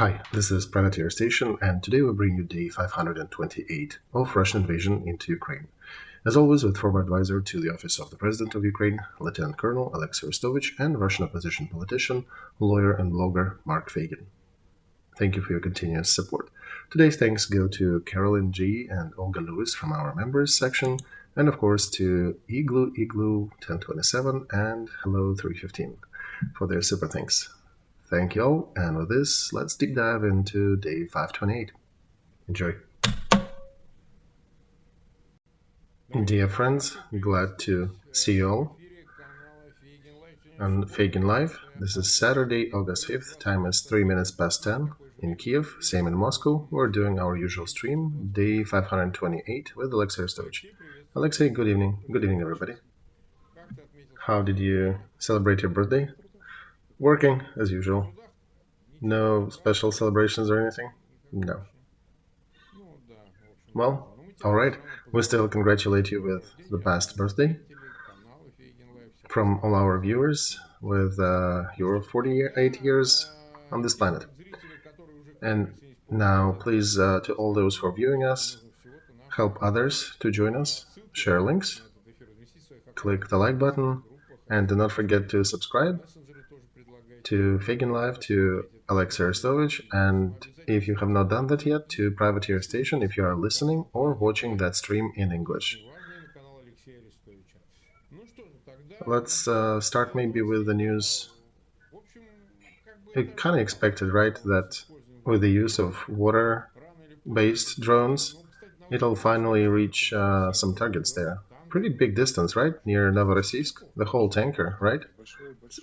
Hi, this is Privateer Station, and today we bring you day 528 of Russian invasion into Ukraine. As always, with former advisor to the Office of the President of Ukraine, Lieutenant Colonel Olexiy Arestovych, and Russian opposition politician, lawyer, and blogger Mark Feygin. Thank you for your continuous support. Today's thanks go to Carolyn G. and Olga Lewis from our members section, and of course to Igloo 1027 and Hello 315 for their super thanks. Thank you all, and with this, let's deep dive into day 528. Enjoy. Dear friends, glad to see you all on Feygin Live. This is Saturday, August 5th. Time is 3 minutes past 10 in Kiev, same in Moscow. We're doing our usual stream, day 528 with Olexiy Arestovych. Olexiy, good evening. Good evening, everybody. How did you celebrate your birthday? Working, as usual. No special celebrations or anything? No. Well, alright. We still congratulate you with the past birthday from all our viewers with your 48 years on this planet. And now, please, to all those who are viewing us, help others to join us, share links, click the like button, and do not forget to subscribe to Feygin Live, to Olexiy Arestovych, and if you have not done that yet, to Privateer Station if you are listening or watching that stream in English. Let's start maybe with the news. It kind of expected, right, that with the use of water-based drones, it'll finally reach some targets there. Pretty big distance, right? Near Novorossiysk, the whole tanker, right?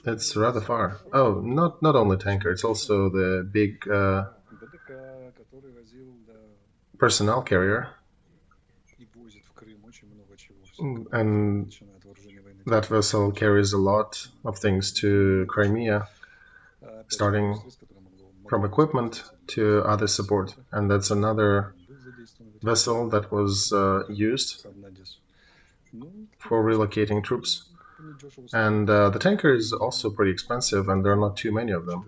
It's rather far. Oh, not only tanker, it's also the big personnel carrier. And that vessel carries a lot of things to Crimea, starting from equipment to other support. And that's another vessel that was used for relocating troops. And the tanker is also pretty expensive, and there are not too many of them.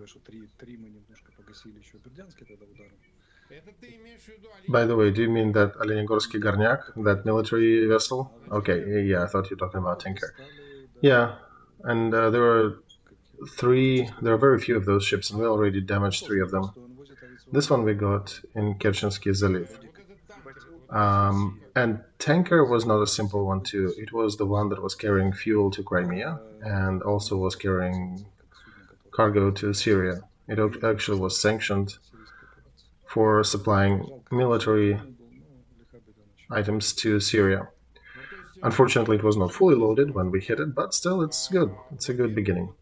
By the way, do you mean that Olenegorskiy Gornyak, that military vessel? Okay, yeah, I thought you were talking about tanker. Yeah, and there are very few of those ships, and we already damaged 3 of them. This one we got in Kerchensky Zaliv. And tanker was not a simple one too. It was the one that was carrying fuel to Crimea and also was carrying cargo to Syria. It actually was sanctioned for supplying military items to Syria. Unfortunately, it was not fully loaded when we hit it, but still, it's good. It's a good beginning.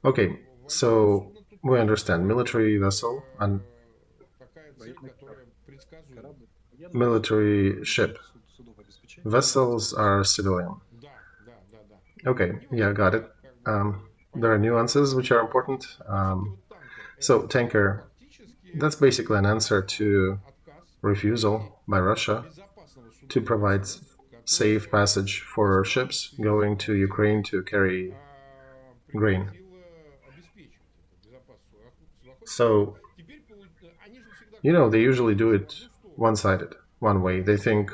Okay, so we understand military vessel and military ship. Vessels are civilian. Okay, yeah, got it. There are nuances which are important. So, tanker, that's basically an answer to refusal by Russia to provide safe passage for ships going to Ukraine to carry grain. So, they usually do it one-sided, one way. They think,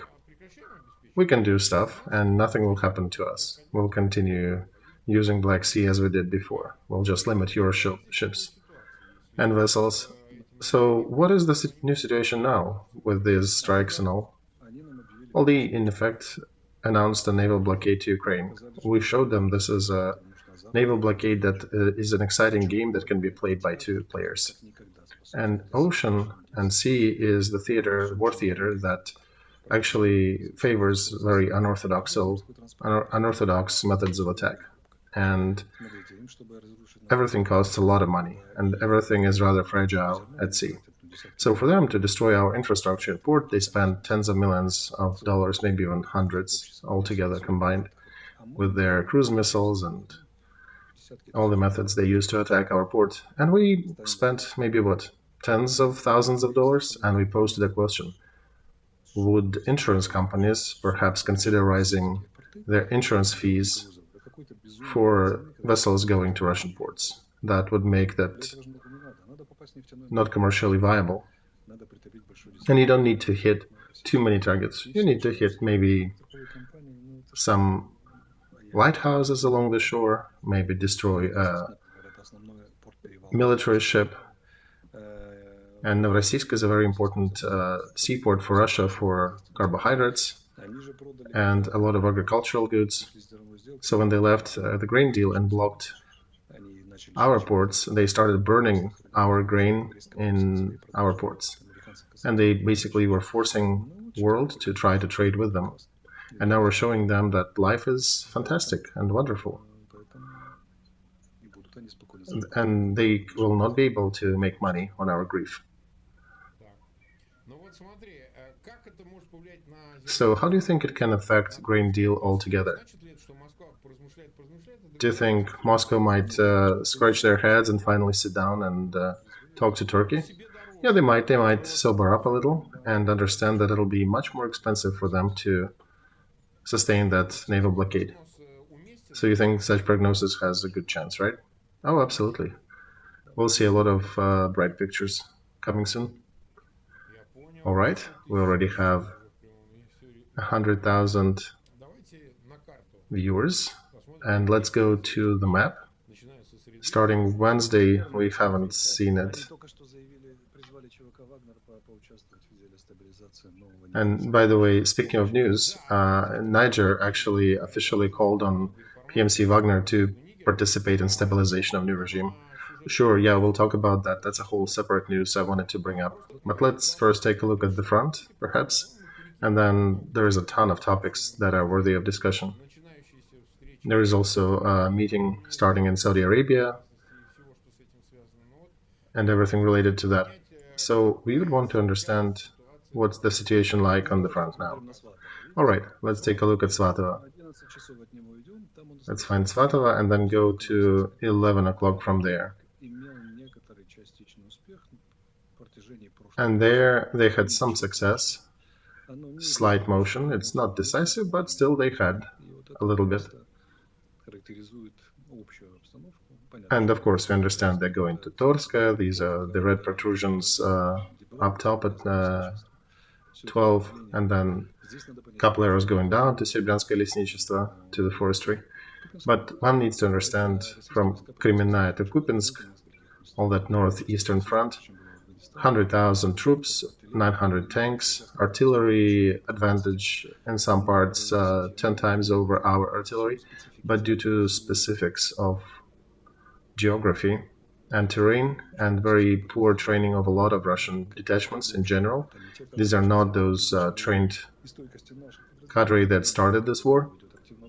we can do stuff and nothing will happen to us. We'll continue using Black Sea as we did before. We'll just limit your ships and vessels. So what is the new situation now with these strikes and all? Well, they, in effect, announced a naval blockade to Ukraine. We showed them this is a naval blockade that is an exciting game that can be played by 2 players. And ocean and sea is the war theater that actually favors very unorthodox methods of attack. And everything costs a lot of money, and everything is rather fragile at sea. So for them to destroy our infrastructure at port, they spend tens of millions of dollars, maybe even hundreds altogether combined, with their cruise missiles and all the methods they use to attack our port. And we spent maybe, tens of thousands of dollars, and we posted a question. Would insurance companies perhaps consider raising their insurance fees for vessels going to Russian ports? That would make that not commercially viable. And you don't need to hit too many targets. You need to hit maybe some lighthouses along the shore, maybe destroy a military ship. And Novorossiysk is a very important seaport for Russia for carbohydrates and a lot of agricultural goods. So when they left the grain deal and blocked our ports, they started burning our grain in our ports. And they basically were forcing world to try to trade with them. And now we're showing them that life is fantastic and wonderful. And they will not be able to make money on our grief. So how do you think it can affect grain deal altogether? Do you think Moscow might scratch their heads and finally sit down and talk to Turkey? Yeah, they might. They might sober up a little and understand that it'll be much more expensive for them to sustain that naval blockade. So you think such prognosis has a good chance, right? Oh, absolutely. We'll see a lot of bright pictures coming soon. All right, we already have 100,000 viewers. And let's go to the map. Starting Wednesday, we haven't seen it. And by the way, speaking of news, Niger actually officially called on PMC Wagner to participate in stabilization of new regime. Sure, yeah, we'll talk about that. That's a whole separate news I wanted to bring up. But let's first take a look at the front, perhaps. And then there is a ton of topics that are worthy of discussion. There is also a meeting starting in Saudi Arabia and everything related to that. So we would want to understand what's the situation like on the front now. All right, let's take a look at Svatova. Let's find Svatova and then go to 11 o'clock from there. And there they had some success, slight motion. It's not decisive, but still they had a little bit. And of course, we understand they're going to Torska. These are the red protrusions up top at 12, and then a couple arrows going down to Serbyanskoye Lesnichestvo, to the forestry. But one needs to understand from Kremenaya to Kupinsk, all that northeastern front, 100,000 troops, 900 tanks, artillery advantage in some parts 10 times over our artillery, but due to specifics of geography and terrain and very poor training of a lot of Russian detachments in general, these are not those trained cadre that started this war.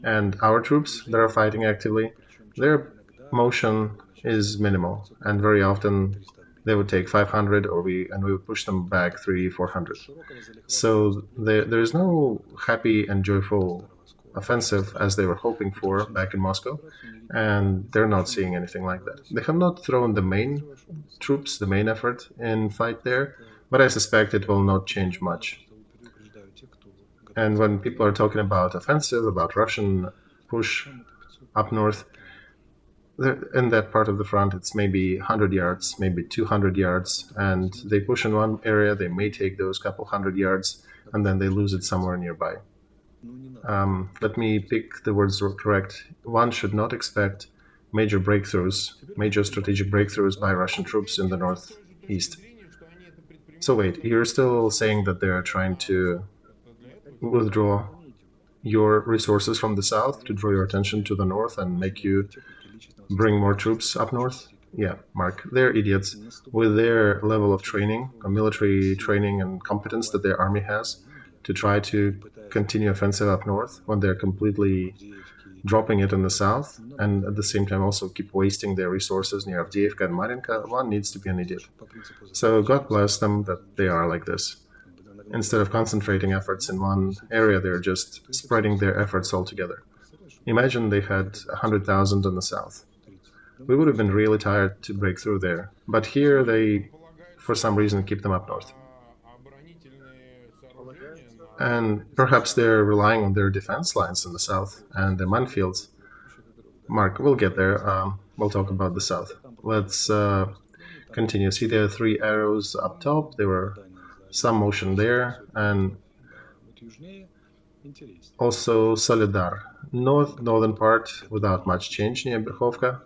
And our troops that are fighting actively, their motion is minimal, and very often they would take 500 and we would push them back 300-400. So there is no happy and joyful offensive as they were hoping for back in Moscow, and they're not seeing anything like that. They have not thrown the main troops, the main effort in fight there, but I suspect it will not change much. And when people are talking about offensive, about Russian push up north, in that part of the front, it's maybe 100 yards, maybe 200 yards, and they push in one area, they may take those couple hundred yards, and then they lose it somewhere nearby. Let me pick the words correct. One should not expect major breakthroughs, major strategic breakthroughs by Russian troops in the northeast. So wait, you're still saying that they're trying to withdraw your resources from the south to draw your attention to the north and make you bring more troops up north? Yeah, Mark, they're idiots. With their level of training, military training and competence that their army has, to try to continue offensive up north when they're completely dropping it in the south, and at the same time also keep wasting their resources near Avdiivka and Marinka, one needs to be an idiot. So God bless them that they are like this. Instead of concentrating efforts in one area, they're just spreading their efforts all together. Imagine they had 100,000 in the south. We would have been really tired to break through there. But here they, for some reason, keep them up north. And perhaps they're relying on their defense lines in the south and the minefields. Mark, we'll get there. We'll talk about the south. Let's continue. See, there are three arrows up top. There were some motion there, and also Solidar, northern part without much change near Berhovka.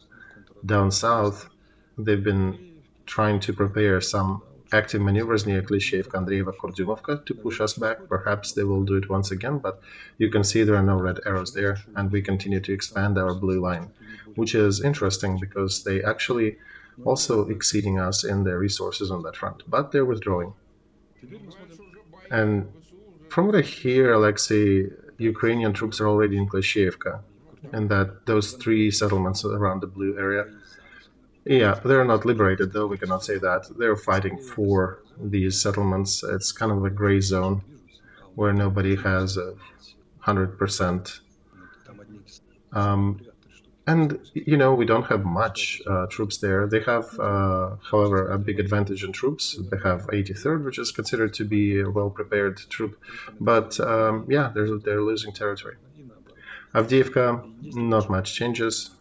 Down south, they've been trying to prepare some active maneuvers near Klishevka, Andreeva, Kordyumovka to push us back. Perhaps they will do it once again, but you can see there are no red arrows there, and we continue to expand our blue line, which is interesting because they actually also exceeding us in their resources on that front, but they're withdrawing. And from what I hear, Olexiy, Ukrainian troops are already in Klishevka, and that those three settlements around the blue area, yeah, they're not liberated, though we cannot say that. They're fighting for these settlements. It's kind of a gray zone where nobody has 100%. And, we don't have much troops there. They have, however, a big advantage in troops. They have 83rd, which is considered to be a well-prepared troop. But, yeah, they're losing territory. Avdiivka, not much changes.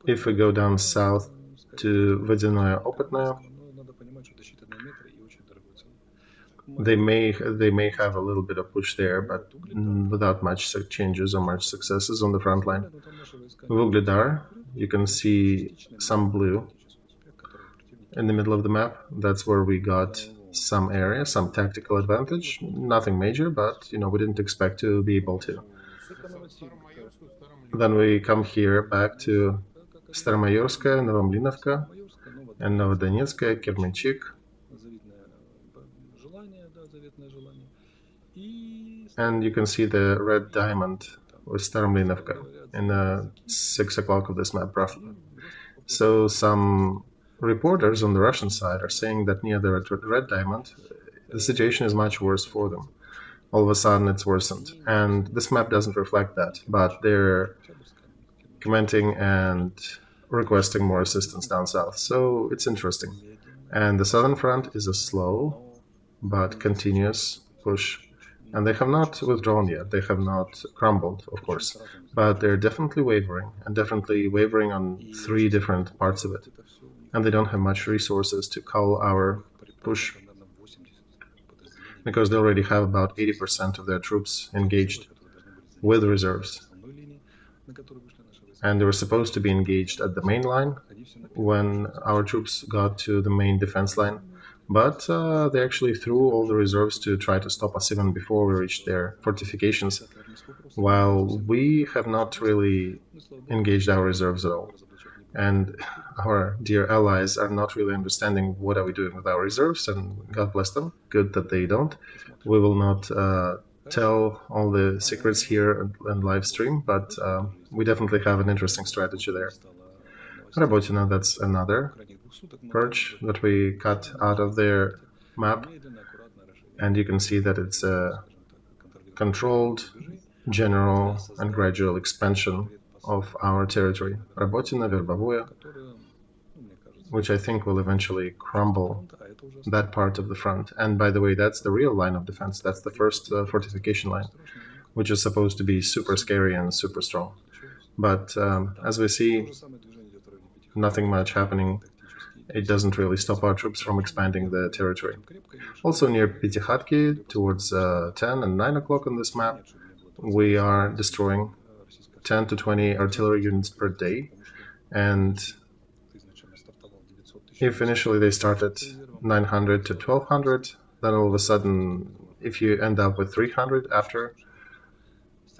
If we go down south to Vodяное Opытное, they may have a little bit of push there, but without much changes or much successes on the front line. Vuglidar, you can see some blue in the middle of the map. That's where we got some area, some tactical advantage. Nothing major, but we didn't expect to be able to. Then we come here back to Staromayorskaya, Novomlinovka, and Novodonetskaya, Kermenchik. And you can see the red diamond with Staromlinovka in 6 o'clock of this map, roughly. So some reporters on the Russian side are saying that near the red diamond, the situation is much worse for them. All of a sudden, it's worsened. And this map doesn't reflect that, but they're commenting and requesting more assistance down south. So it's interesting. And the southern front is a slow but continuous push. And they have not withdrawn yet. They have not crumbled, of course. But they're definitely wavering, and definitely wavering on 3 different parts of it. And they don't have much resources to call our push, because they already have about 80% of their troops engaged with reserves. And they were supposed to be engaged at the main line when our troops got to the main defense line. But they actually threw all the reserves to try to stop us even before we reached their fortifications, while we have not really engaged our reserves at all. And our dear allies are not really understanding what are we doing with our reserves, and God bless them, good that they don't. We will not tell all the secrets here and live stream, but we definitely have an interesting strategy there. Rabotina, that's another perch that we cut out of their map, and you can see that it's a controlled, general, and gradual expansion of our territory. Rabotina, Verbovoye, which I think will eventually crumble that part of the front. And by the way, that's the real line of defense. That's the first fortification line, which is supposed to be super scary and super strong. But as we see, nothing much happening. It doesn't really stop our troops from expanding the territory. Also near Pitikhatki, towards 10 and 9 o'clock on this map, we are destroying 10 to 20 artillery units per day. And if initially they started 900 to 1200, then all of a sudden, if you end up with 300 after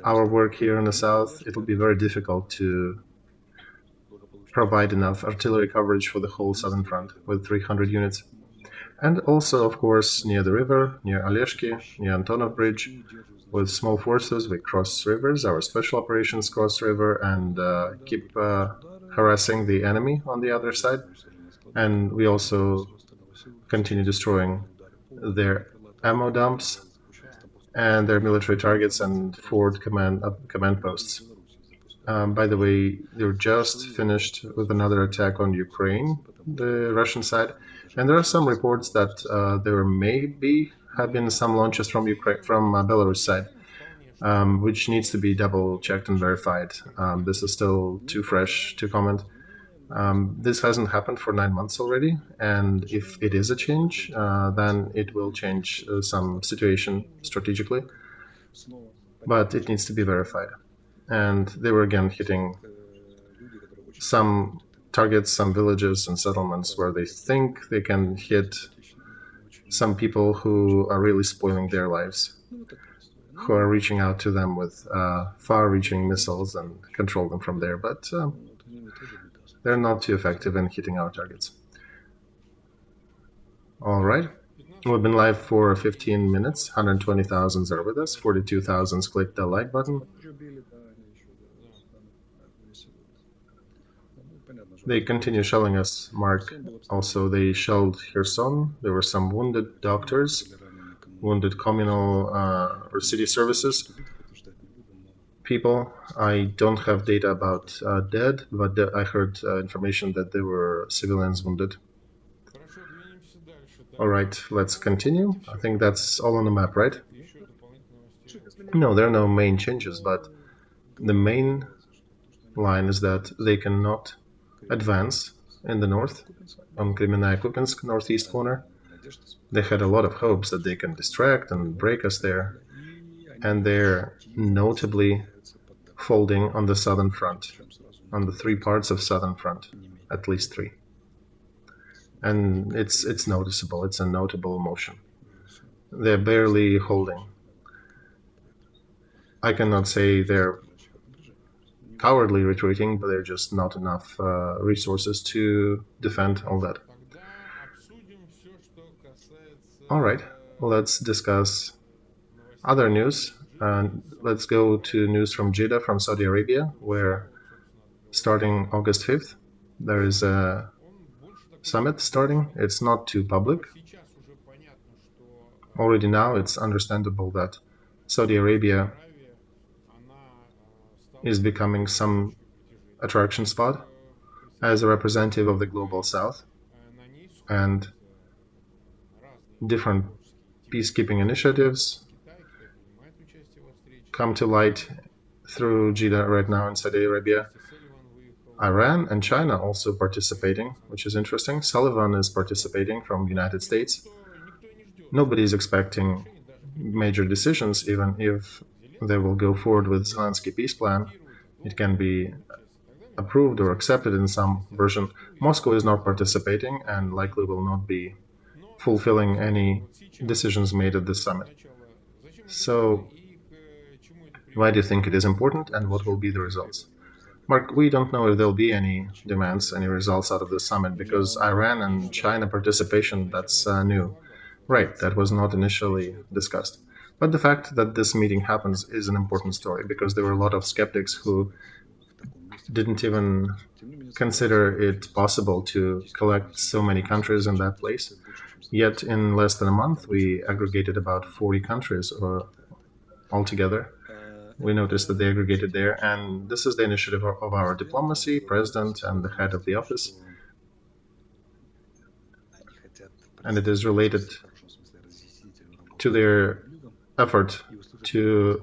our work here in the south, it'll be very difficult to provide enough artillery coverage for the whole southern front with 300 units. And also, of course, near the river, near Olexiy, near Antonov Bridge, with small forces, we cross rivers, our special operations cross river, and keep harassing the enemy on the other side. And we also continue destroying their ammo dumps and their military targets and forward command posts. By the way, they're just finished with another attack on Ukraine, the Russian side, and there are some reports that there have been some launches from Belarus side, which needs to be double checked and verified. This is still too fresh to comment. This hasn't happened for 9 months already, and if it is a change, then it will change some situation strategically, but it needs to be verified. And they were again hitting some targets, some villages and settlements where they think they can hit some people who are really spoiling their lives, who are reaching out to them with far-reaching missiles and control them from there, but they're not too effective in hitting our targets. All right. We've been live for 15 minutes. 120,000 are with us. 42,000 clicked the like button. They continue shelling us, Mark. Also, they shelled Kherson. There were some wounded doctors, wounded communal or city services people. I don't have data about dead, but I heard information that there were civilians wounded. All right, let's continue. I think that's all on the map, right? No, there are no main changes, but the main line is that they cannot advance in the north on Kremenaya-Kupinsk northeast corner. They had a lot of hopes that they can distract and break us there, and they're notably folding on the southern front, on the 3 parts of southern front, at least 3. And it's noticeable. It's a notable motion. They're barely holding. I cannot say they're cowardly retreating, but they're just not enough resources to defend all that. All right, let's discuss other news. Let's go to news from Jeddah, from Saudi Arabia, where starting August 5th, there is a summit starting. It's not too public. Already now it's understandable that Saudi Arabia is becoming some attraction spot as a representative of the global south, and different peacekeeping initiatives come to light through Jeddah right now in Saudi Arabia. Iran and China also participating, which is interesting. Sullivan is participating from the United States. Nobody is expecting major decisions, even if they will go forward with Zelensky peace plan. It can be approved or accepted in some version. Moscow is not participating and likely will not be fulfilling any decisions made at this summit. So, why do you think it is important, and what will be the results? Mark, we don't know if there'll be any demands, any results out of the summit, because Iran and China participation, that's new. Right, that was not initially discussed. But the fact that this meeting happens is an important story, because there were a lot of skeptics who didn't even consider it possible to collect so many countries in that place. Yet in less than a month, we aggregated about 40 countries altogether. We noticed that they aggregated there, and this is the initiative of our diplomacy, president, and the head of the office. And it is related to their effort to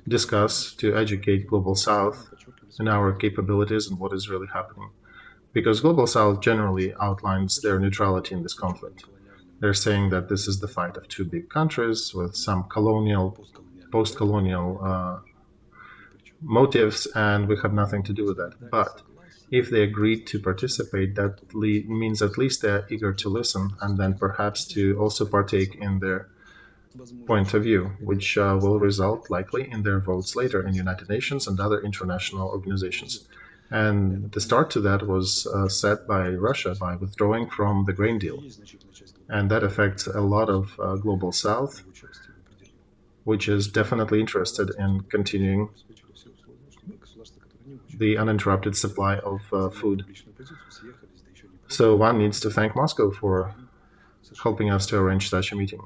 discuss, to educate Global South in our capabilities and what is really happening. Because Global South generally outlines their neutrality in this conflict. They're saying that this is the fight of 2 big countries with some colonial, post-colonial motives, and we have nothing to do with that. But if they agreed to participate, that means at least they're eager to listen and then perhaps to also partake in their point of view, which will result likely in their votes later in United Nations and other international organizations. And the start to that was set by Russia by withdrawing from the grain deal. And that affects a lot of Global South, which is definitely interested in continuing the uninterrupted supply of food. So one needs to thank Moscow for helping us to arrange such a meeting.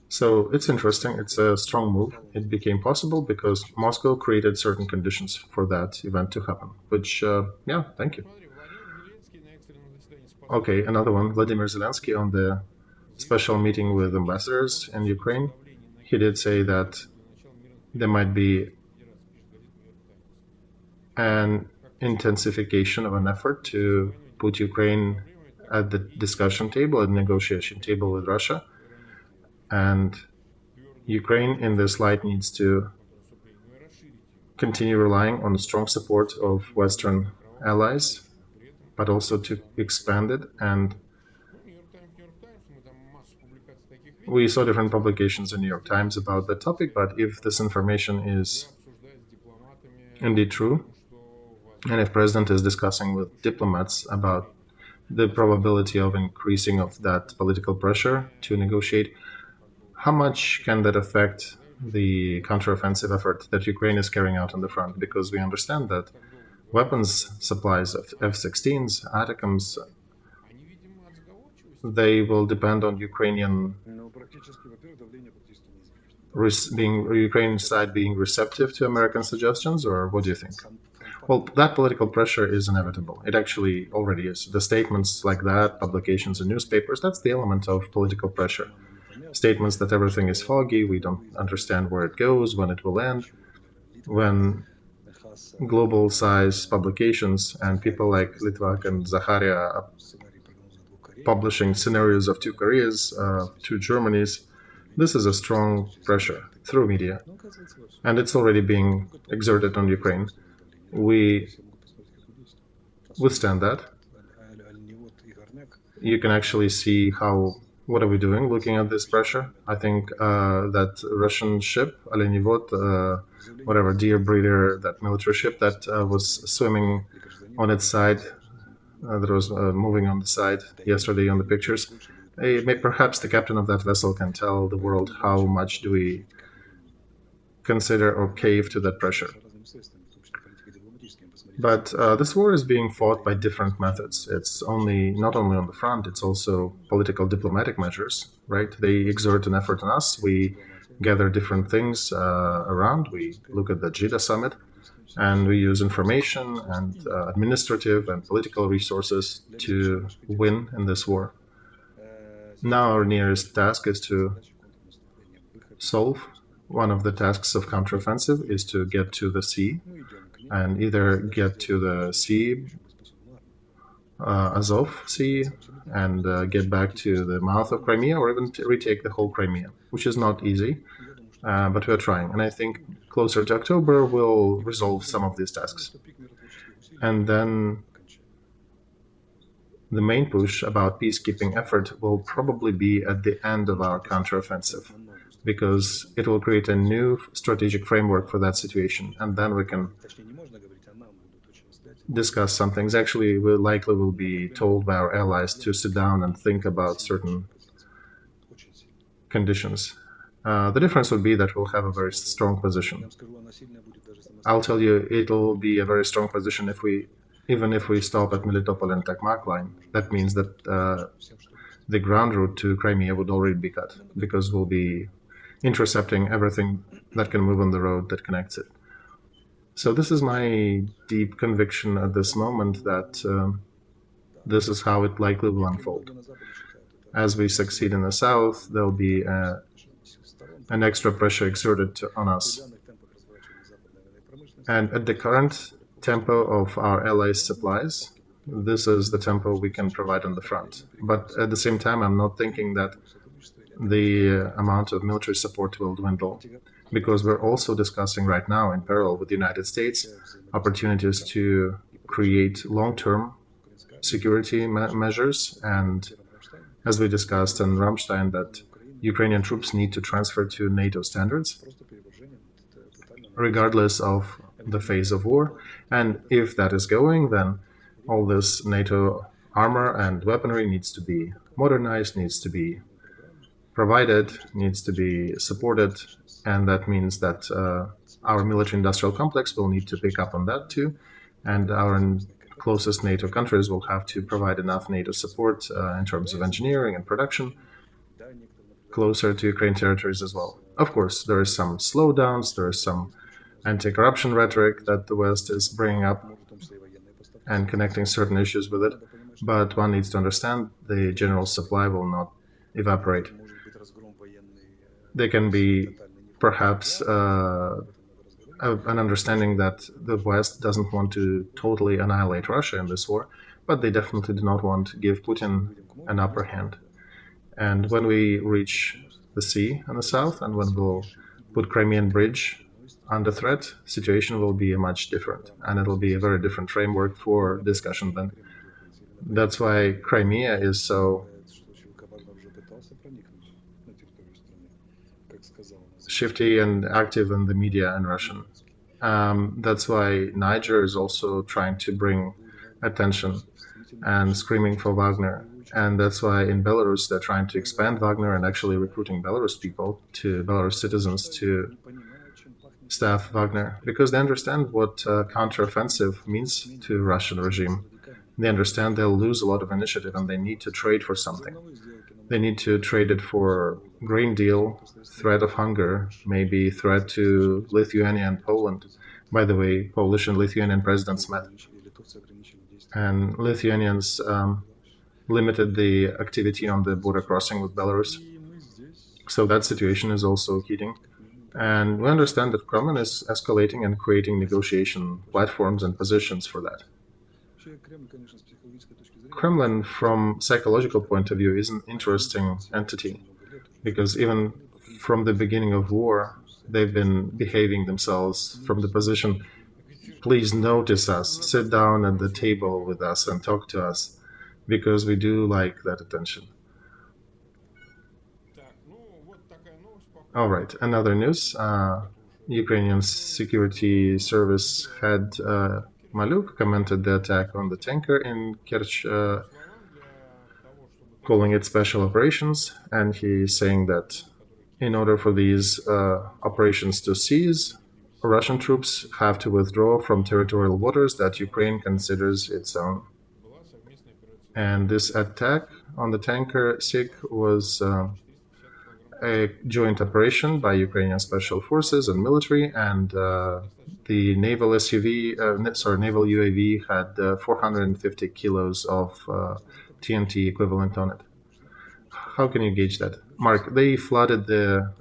So it's interesting, it's a strong move. It became possible because Moscow created certain conditions for that event to happen, which, yeah, thank you. Okay, another one, Vladimir Zelensky on the special meeting with ambassadors in Ukraine. He did say that there might be an intensification of an effort to put Ukraine at the discussion table, at the negotiation table with Russia. And Ukraine, in this light, needs to continue relying on the strong support of Western allies, but also to expand it. And we saw different publications in New York Times about the topic, but if this information is indeed true, and if President is discussing with diplomats about the probability of increasing of that political pressure to negotiate, how much can that affect the counteroffensive effort that Ukraine is carrying out on the front? Because we understand that weapons supplies of F-16s, ATACMS, they will depend on Ukrainian Ukrainian side being receptive to American suggestions, or what do you think? Well, that political pressure is inevitable. It actually already is. The statements like that, publications in newspapers, that's the element of political pressure. Statements that everything is foggy, we don't understand where it goes, when it will end, when global size publications and people like Litvak and Zakharia are publishing scenarios of two Koreas, two Germanys, this is a strong pressure through media, and it's already being exerted on Ukraine. We withstand that. You can actually see what are we doing looking at this pressure. I think that Russian ship, Olenivod, whatever, deer breeder, that military ship that was swimming on its side, that was moving on the side yesterday on the pictures. Perhaps the captain of that vessel can tell the world how much do we consider or cave to that pressure. But this war is being fought by different methods. It's not only on the front, it's also political diplomatic measures, right? They exert an effort on us. We gather different things around. We look at the JIDA summit, and we use information and administrative and political resources to win in this war. Now our nearest task is to solve. One of the tasks of counteroffensive is to get to the sea, and either get to the sea, Azov Sea, and get back to the mouth of Crimea, or even to retake the whole Crimea, which is not easy, but we're trying. And I think closer to October, we'll resolve some of these tasks. And then the main push about peacekeeping effort will probably be at the end of our counteroffensive, because it will create a new strategic framework for that situation, and then we can discuss some things. Actually, we likely will be told by our allies to sit down and think about certain conditions. The difference would be that we'll have a very strong position. I'll tell you, it'll be a very strong position even if we stop at Melitopol and Takmak line. That means that the ground route to Crimea would already be cut, because we'll be intercepting everything that can move on the road that connects it. So this is my deep conviction at this moment that this is how it likely will unfold. As we succeed in the south, there'll be an extra pressure exerted on us. And at the current tempo of our allies' supplies, this is the tempo we can provide on the front. But at the same time, I'm not thinking that the amount of military support will dwindle, because we're also discussing right now in parallel with the United States opportunities to create long-term security measures. And as we discussed in Ramstein, that Ukrainian troops need to transfer to NATO standards, regardless of the phase of war. And if that is going, then all this NATO armor and weaponry needs to be modernized, needs to be provided, needs to be supported, and that means that our military-industrial complex will need to pick up on that too, and our closest NATO countries will have to provide enough NATO support in terms of engineering and production closer to Ukraine territories as well. Of course, there is some slowdowns, there is some anti-corruption rhetoric that the West is bringing up and connecting certain issues with it, but one needs to understand the general supply will not evaporate. There can be perhaps an understanding that the West doesn't want to totally annihilate Russia in this war, but they definitely do not want to give Putin an upper hand. And when we reach the sea in the south, and when we'll put Crimean Bridge under threat, situation will be much different, and it'll be a very different framework for discussion then. That's why Crimea is so shifty and active in the media in Russian. That's why Niger is also trying to bring attention and screaming for Wagner. And that's why in Belarus they're trying to expand Wagner and actually recruiting Belarus people, to Belarus citizens, to staff Wagner, because they understand what counteroffensive means to Russian regime. They understand they'll lose a lot of initiative and they need to trade for something. They need to trade it for grain deal, threat of hunger, maybe threat to Lithuania and Poland. By the way, Polish and Lithuanian presidents met. And Lithuanians limited the activity on the border crossing with Belarus. So that situation is also heating. And we understand that Kremlin is escalating and creating negotiation platforms and positions for that. Kremlin, from psychological point of view, is an interesting entity, because even from the beginning of war, they've been behaving themselves from the position, please notice us, sit down at the table with us and talk to us, because we do like that attention. All right, another news. Ukrainian security service head Maluk commented the attack on the tanker in Kerch, calling it special operations, and he's saying that in order for these operations to cease, Russian troops have to withdraw from territorial waters that Ukraine considers its own. And this attack on the tanker SIG was a joint operation by Ukrainian special forces and military, and the naval naval UAV had 450 kilos of TNT equivalent on it. How can you gauge that? Mark, they flooded the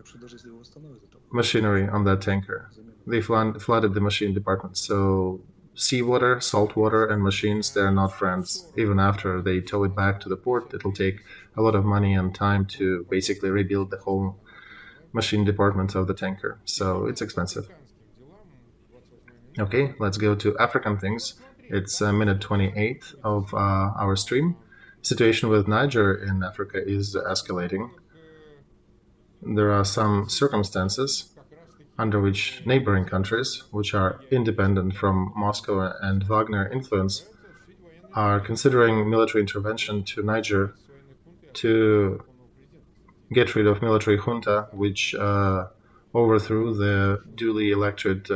machinery on that tanker. They flooded the machine department. So seawater, salt water, and machines, they're not friends. Even after they tow it back to the port, it'll take a lot of money and time to basically rebuild the whole machine department of the tanker. So it's expensive. Okay, let's go to African things. It's minute 28 of our stream. Situation with Niger in Africa is escalating. There are some circumstances under which neighboring countries, which are independent from Moscow and Wagner influence, are considering military intervention to Niger to get rid of military junta, which overthrew the duly elected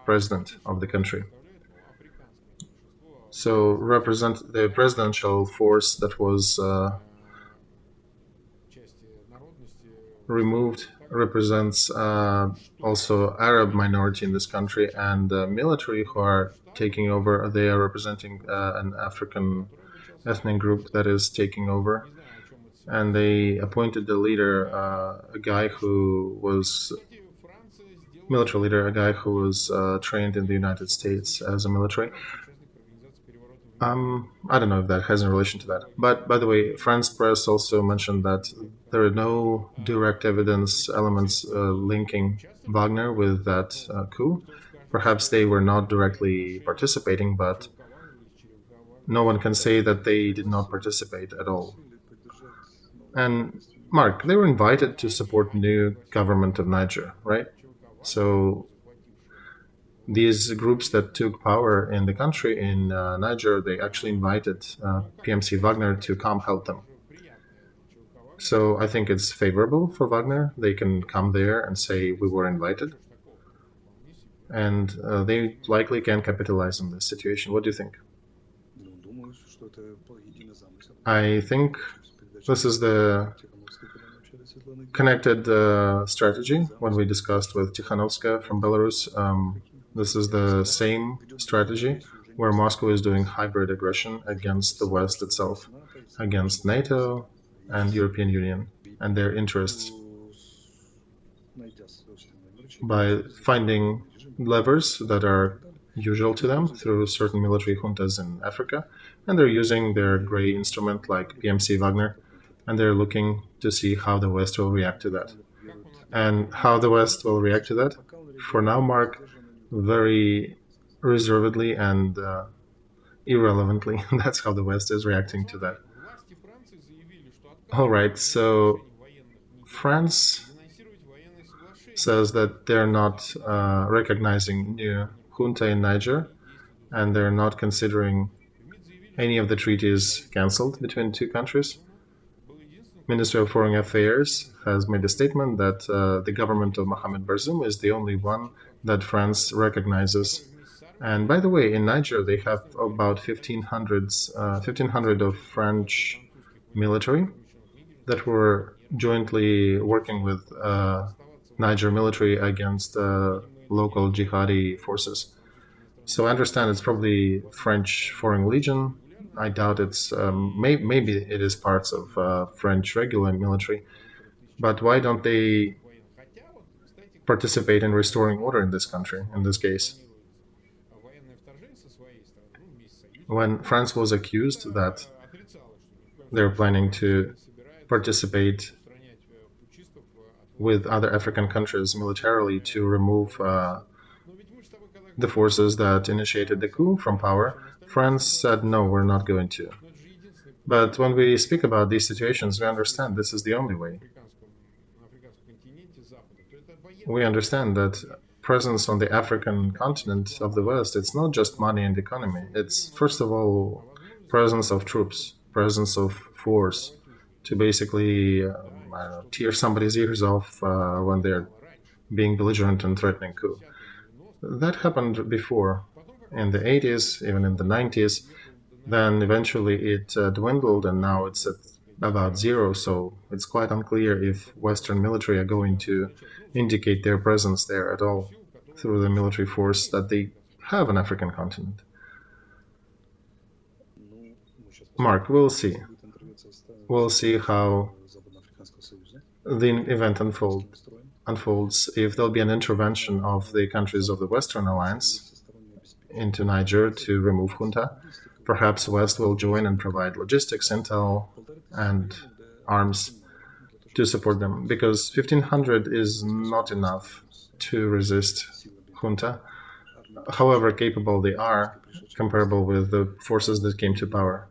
president of the country. So represent the presidential force that was removed represents also Arab minority in this country, and the military who are taking over, they are representing an African ethnic group that is taking over. And they appointed the leader, a guy who was military leader, a guy who was trained in the United States as a military. I don't know if that has in relation to that. But by the way, France press also mentioned that there are no direct evidence elements linking Wagner with that coup. Perhaps they were not directly participating, but no one can say that they did not participate at all. And Mark, they were invited to support new government of Niger, right? So these groups that took power in the country in Niger, they actually invited PMC Wagner to come help them. So I think it's favorable for Wagner. They can come there and say we were invited. And they likely can capitalize on this situation. What do you think? I think this is the connected strategy when we discussed with Tikhanovskaya from Belarus. This is the same strategy where Moscow is doing hybrid aggression against the West itself, against NATO and European Union and their interests by finding levers that are usual to them through certain military juntas in Africa, and they're using their gray instrument like PMC Wagner, and they're looking to see how the West will react to that. And how the West will react to that, for now, Mark, very reservedly and irrelevantly. That's how the West is reacting to that. All right, so France says that they're not recognizing new junta in Niger, and they're not considering any of the treaties cancelled between two countries. Ministry of Foreign Affairs has made a statement that the government of Mohamed Bazoum is the only one that France recognizes. And by the way, in Niger, they have about 1,500 of French military that were jointly working with Niger military against local jihadi forces. So I understand it's probably French Foreign Legion. I doubt it's maybe it is parts of French regular military. But why don't they participate in restoring order in this country? In this case, when France was accused that they're planning to participate with other African countries militarily to remove the forces that initiated the coup from power, France said, no, we're not going to. But when we speak about these situations, we understand this is the only way. We understand that presence on the African continent of the West, it's not just money and economy. It's, first of all, presence of troops, presence of force to basically tear somebody's ears off when they're being belligerent and threatening coup. That happened before in the 80s, even in the 90s. Then eventually it dwindled, and now it's at about zero. So it's quite unclear if Western military are going to indicate their presence there at all through the military force that they have on African continent. Mark, we'll see. We'll see how the event unfolds, if there'll be an intervention of the countries of the Western Alliance into Niger to remove junta. Perhaps West will join and provide logistics, intel, and arms to support them, because 1,500 is not enough to resist junta, however capable they are, comparable with the forces that came to power.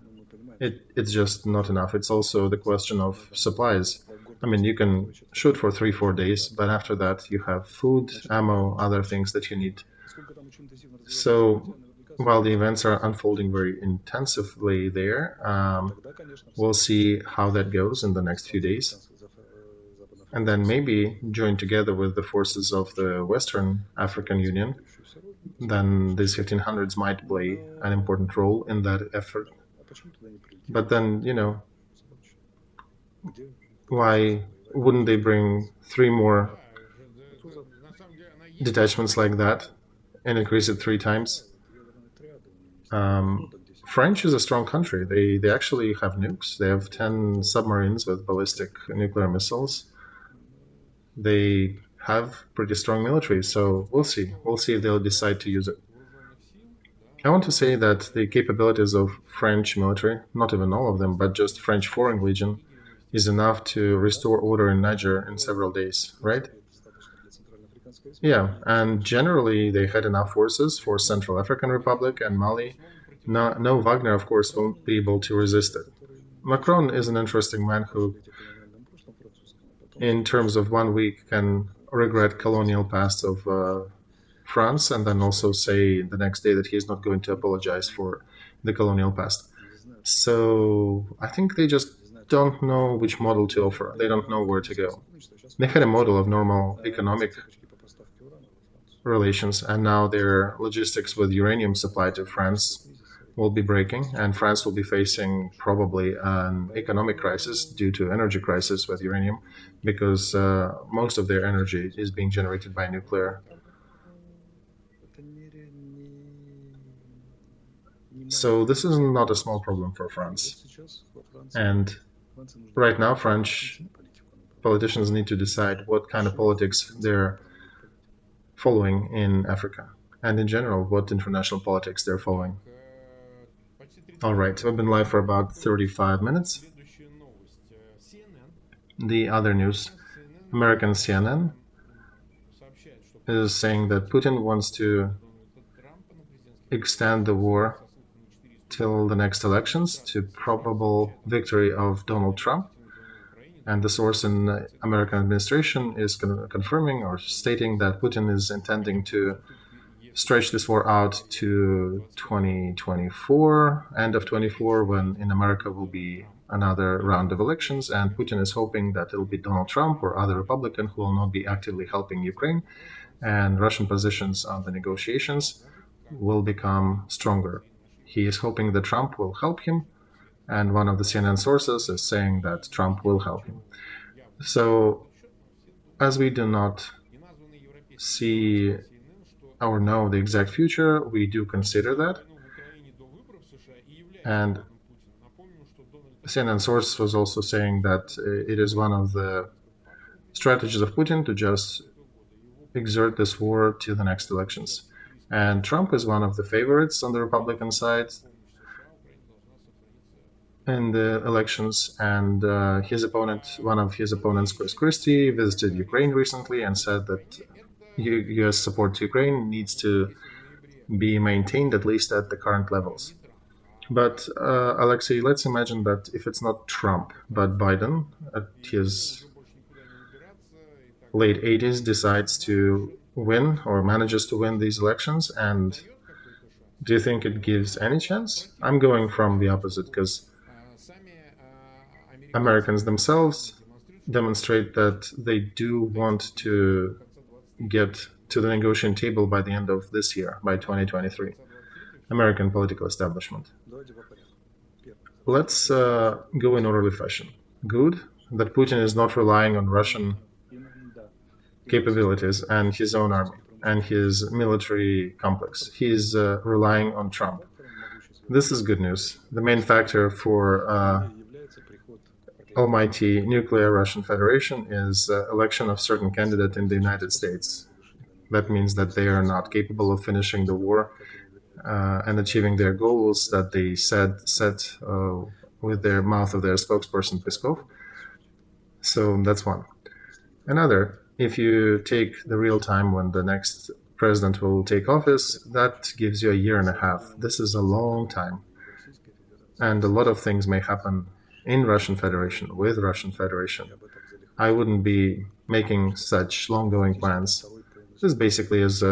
It's just not enough. It's also the question of supplies. I mean, you can shoot for 3-4 days, but after that you have food, ammo, other things that you need. So while the events are unfolding very intensively there, we'll see how that goes in the next few days. And then maybe join together with the forces of the Western African Union, then these 1,500s might play an important role in that effort. But then, why wouldn't they bring 3 more detachments like that and increase it 3 times? French is a strong country. They actually have nukes. They have 10 submarines with ballistic nuclear missiles. They have pretty strong military, so we'll see. We'll see if they'll decide to use it. I want to say that the capabilities of French military, not even all of them, but just French Foreign Legion, is enough to restore order in Niger in several days, right? Yeah, and generally they had enough forces for Central African Republic and Mali. No, Wagner, of course, won't be able to resist it. Macron is an interesting man who, in terms of 1 week, can regret colonial past of France and then also say the next day that he's not going to apologize for the colonial past. So I think they just don't know which model to offer. They don't know where to go. They had a model of normal economic relations, and now their logistics with uranium supply to France will be breaking, and France will be facing probably an economic crisis due to energy crisis with uranium, because most of their energy is being generated by nuclear. So this is not a small problem for France. And right now, French politicians need to decide what kind of politics they're following in Africa, and in general, what international politics they're following. All right, we've been live for about 35 minutes. The other news, American CNN is saying that Putin wants to extend the war till the next elections to probable victory of Donald Trump. And the source in the American administration is confirming or stating that Putin is intending to stretch this war out to 2024, end of 24, when in America will be another round of elections, and Putin is hoping that it'll be Donald Trump or other Republican who will not be actively helping Ukraine, and Russian positions on the negotiations will become stronger. He is hoping that Trump will help him, and one of the CNN sources is saying that Trump will help him. So, as we do not see or know the exact future, we do consider that. And CNN source was also saying that it is one of the strategies of Putin to just exert this war to the next elections. And Trump is one of the favorites on the Republican side in the elections, and one of his opponents, Chris Christie, visited Ukraine recently and said that U.S. support to Ukraine needs to be maintained at least at the current levels. But Olexiy, let's imagine that if it's not Trump, but Biden at his late 80s decides to win or manages to win these elections, and do you think it gives any chance? I'm going from the opposite, because Americans themselves demonstrate that they do want to get to the negotiating table by the end of this year, by 2023. American political establishment. Let's go in orderly fashion. Good that Putin is not relying on Russian capabilities and his own army and his military complex. He's relying on Trump. This is good news. The main factor for almighty nuclear Russian Federation is election of certain candidate in the United States. That means that they are not capable of finishing the war and achieving their goals that they set with their mouth of their spokesperson Peskov. So that's one. Another, if you take the real time when the next president will take office, that gives you a year and a half. This is a long time. And a lot of things may happen in Russian Federation, with Russian Federation. I wouldn't be making such long-going plans. This basically is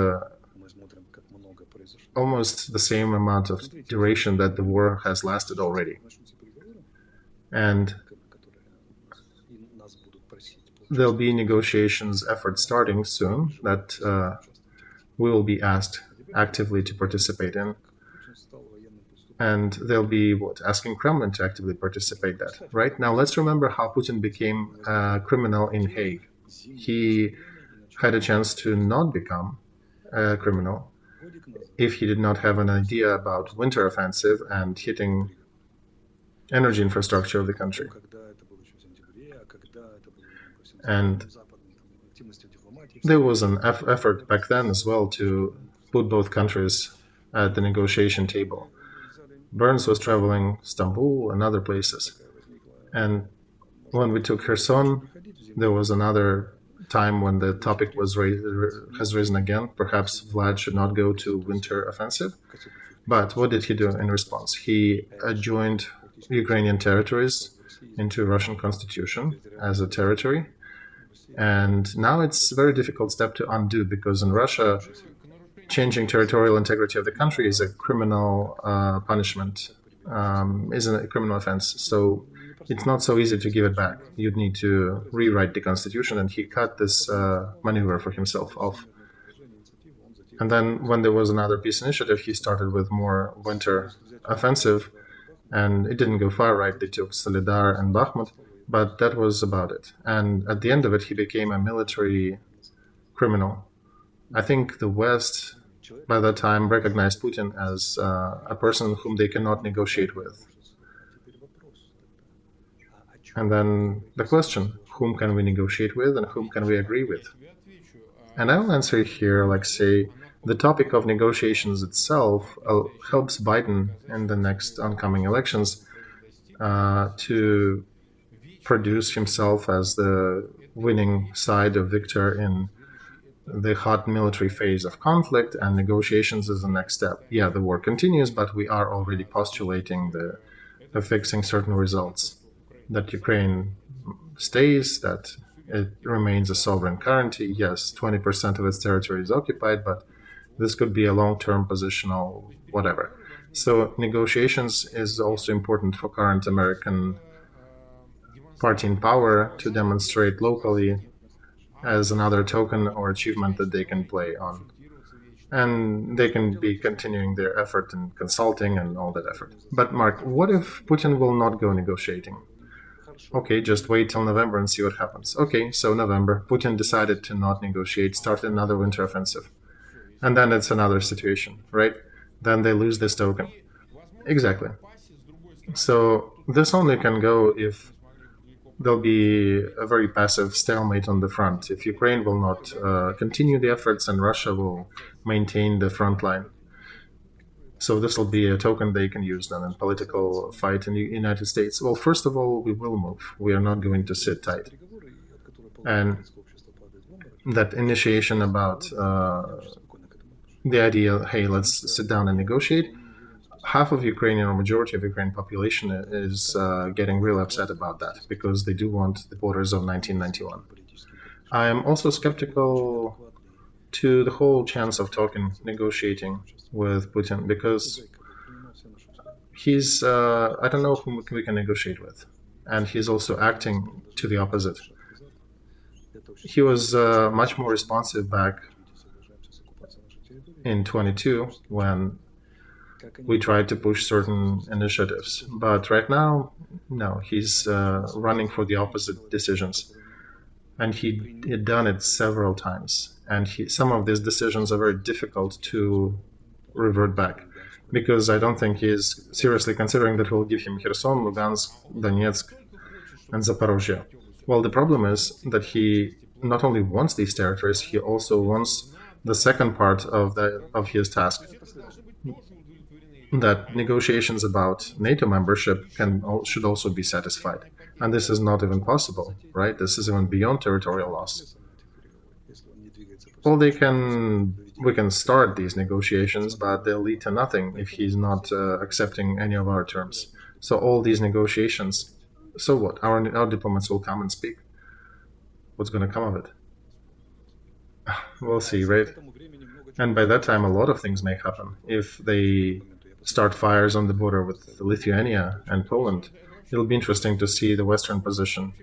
almost the same amount of duration that the war has lasted already. And there'll be negotiations efforts starting soon that we will be asked actively to participate in. And they'll be asking Kremlin to actively participate that. Right now, let's remember how Putin became a criminal in Hague. He had a chance to not become a criminal if he did not have an idea about winter offensive and hitting energy infrastructure of the country. And there was an effort back then as well to put both countries at the negotiation table. Burns was traveling Istanbul and other places. And when we took Kherson, there was another time when the topic has risen again. Perhaps Vlad should not go to winter offensive. But what did he do in response? He joined Ukrainian territories into Russian constitution as a territory. And now it's a very difficult step to undo, because in Russia, changing territorial integrity of the country is a criminal punishment, is a criminal offense. So it's not so easy to give it back. You'd need to rewrite the constitution, and he cut this maneuver for himself off. And then when there was another peace initiative, he started with more winter offensive, and it didn't go far, right? They took Solidar and Bakhmut, but that was about it. And at the end of it, he became a military criminal. I think the West, by that time, recognized Putin as a person whom they cannot negotiate with. And then the question, whom can we negotiate with and whom can we agree with? And I'll answer here, like, say, the topic of negotiations itself helps Biden in the next oncoming elections to produce himself as the winning side of victor in the hot military phase of conflict, and negotiations is the next step. Yeah, the war continues, but we are already postulating the fixing certain results, that Ukraine stays, that it remains a sovereign country. Yes, 20% of its territory is occupied, but this could be a long-term positional whatever. So negotiations is also important for current American party in power to demonstrate locally as another token or achievement that they can play on. And they can be continuing their effort in consulting and all that effort. But Mark, what if Putin will not go negotiating? Okay, just wait till November and see what happens. Okay, so November, Putin decided to not negotiate, started another winter offensive. And then it's another situation, right? Then they lose this token. Exactly. So this only can go if there'll be a very passive stalemate on the front. If Ukraine will not continue the efforts and Russia will maintain the front line. So this will be a token they can use then in political fight in the United States. Well, first of all, we will move. We are not going to sit tight. And that initiation about the idea, hey, let's sit down and negotiate, half of Ukrainian or majority of Ukrainian population is getting real upset about that because they do want the borders of 1991. I am also skeptical to the whole chance of talking, negotiating with Putin because he's, I don't know whom we can negotiate with. And he's also acting to the opposite. He was much more responsive back in 22 when we tried to push certain initiatives. But right now, no, he's running for the opposite decisions. And he had done it several times. And some of these decisions are very difficult to revert back because I don't think he is seriously considering that we'll give him Kherson, Lugansk, Donetsk, and Zaporozhye. Well, the problem is that he not only wants these territories, he also wants the second part of his task, that negotiations about NATO membership should also be satisfied. And this is not even possible, right? This is even beyond territorial loss. Well, we can start these negotiations, but they'll lead to nothing if he's not accepting any of our terms. So all these negotiations, so what? Our diplomats will come and speak. What's going to come of it? We'll see, right? And by that time, a lot of things may happen. If they start fires on the border with Lithuania and Poland, it'll be interesting to see the Western position.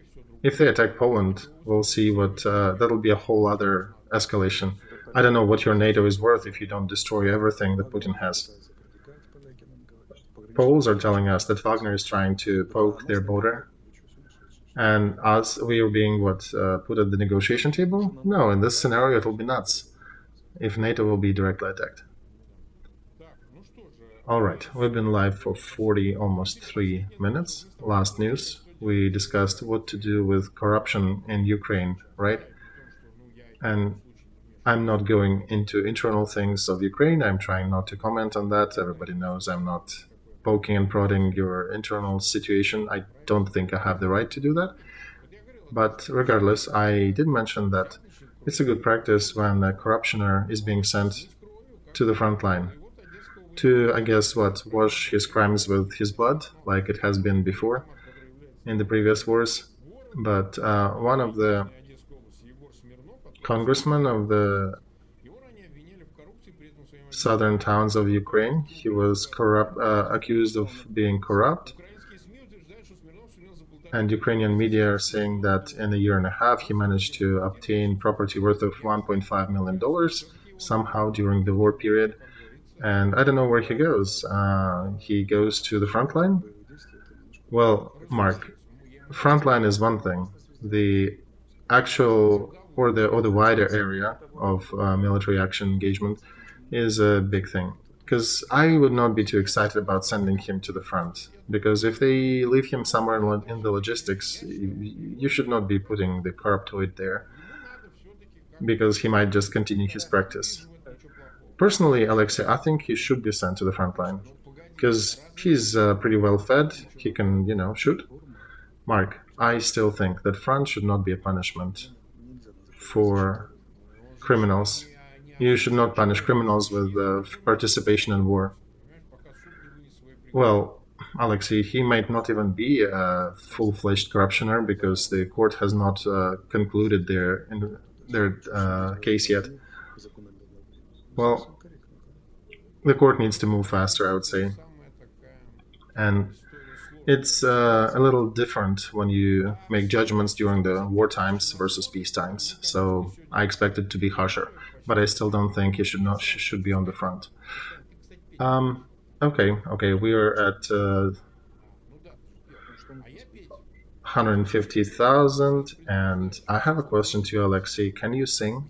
If they attack Poland, we'll see what that'll be a whole other escalation. I don't know what your NATO is worth if you don't destroy everything that Putin has. Poles are telling us that Wagner is trying to poke their border, and we are being put at the negotiation table? No, in this scenario it'll be nuts if NATO will be directly attacked. All right, we've been live for 40, almost 3 minutes. Last news, we discussed what to do with corruption in Ukraine, right? And I'm not going into internal things of Ukraine. I'm trying not to comment on that. Everybody knows I'm not poking and prodding your internal situation. I don't think I have the right to do that. But regardless, I did mention that it's a good practice when a corruptioner is being sent to the front line to, I guess, wash his crimes with his blood, like it has been before in the previous wars. But one of the congressmen of the southern towns of Ukraine, he was accused of being corrupt. And Ukrainian media are saying that in a year and a half, he managed to obtain property worth of $1.5 million somehow during the war period. And I don't know where he goes. He goes to the front line? Well, Mark, front line is one thing. The actual or the wider area of military action engagement is a big thing. Because I would not be too excited about sending him to the front. Because if they leave him somewhere in the logistics, you should not be putting the corruptoid there. because he might just continue his practice. Personally, Olexiy, I think he should be sent to the front line because he's pretty well fed. He can, shoot. Mark, I still think that front should not be a punishment for criminals. You should not punish criminals with participation in war. Well, Olexiy, he might not even be a full-fledged corruptioner because the court has not concluded their case yet. Well, the court needs to move faster, I would say. And it's a little different when you make judgments during the war times versus peace times. So I expect it to be harsher, but I still don't think he should be on the front. Okay, we are at 150,000, and I have a question to you, Olexiy. Can you sing?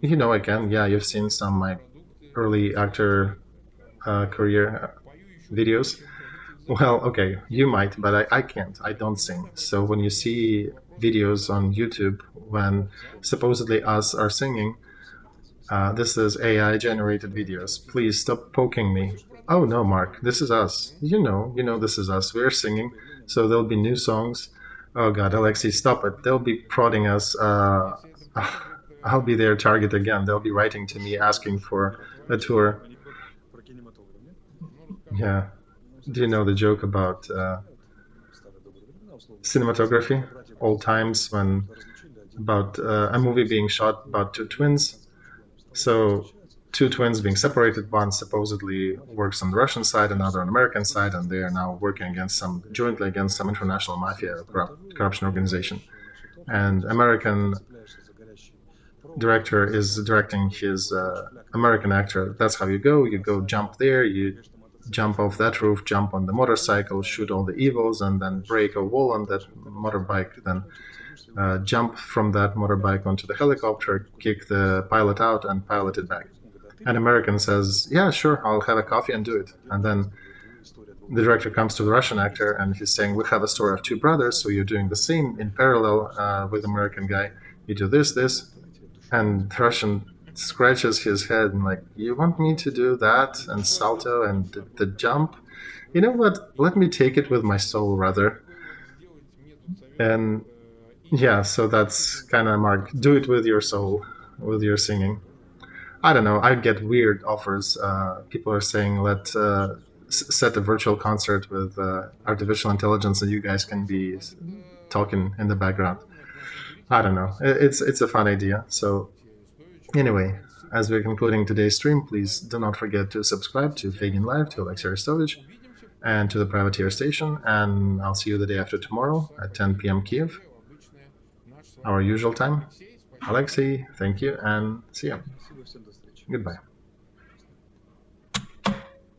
I can. Yeah, you've seen some of my early actor career videos. Well, okay, you might, but I can't. I don't sing. So when you see videos on YouTube when supposedly us are singing, this is AI generated videos. Please stop poking me. Oh no, Mark, this is us. You know this is us. We're singing, so there'll be new songs. Oh God, Olexiy, stop it. They'll be prodding us. I'll be their target again. They'll be writing to me asking for a tour. Yeah. Do you know the joke about cinematography? Old times when about a movie being shot about two twins. So two twins being separated, one supposedly works on the Russian side, another on the American side, and they are now working jointly against some international mafia corruption organization. And American director is directing his American actor. That's how you go jump there, you jump off that roof, jump on the motorcycle, shoot all the evils, and then break a wall on that motorbike, then jump from that motorbike onto the helicopter, kick the pilot out, and pilot it back. And American says, yeah, sure, I'll have a coffee and do it. And then the director comes to the Russian actor and he's saying, we have a story of two brothers, so you're doing the same in parallel with the American guy. You do this, and the Russian scratches his head and like, you want me to do that and salto and the jump? You know what? Let me take it with my soul rather. And yeah, so that's kind of Mark. Do it with your soul, with your singing. I don't know. I get weird offers. People are saying, let's set a virtual concert with artificial intelligence and you guys can be talking in the background. I don't know. It's a fun idea. So anyway, as we're concluding today's stream, please do not forget to subscribe to Feygin Live, to Olexiy Arestovych, and to the Privateer Station. And I'll see you the day after tomorrow at 10 p.m. Kiev, our usual time. Olexiy, thank you, and see you. Goodbye.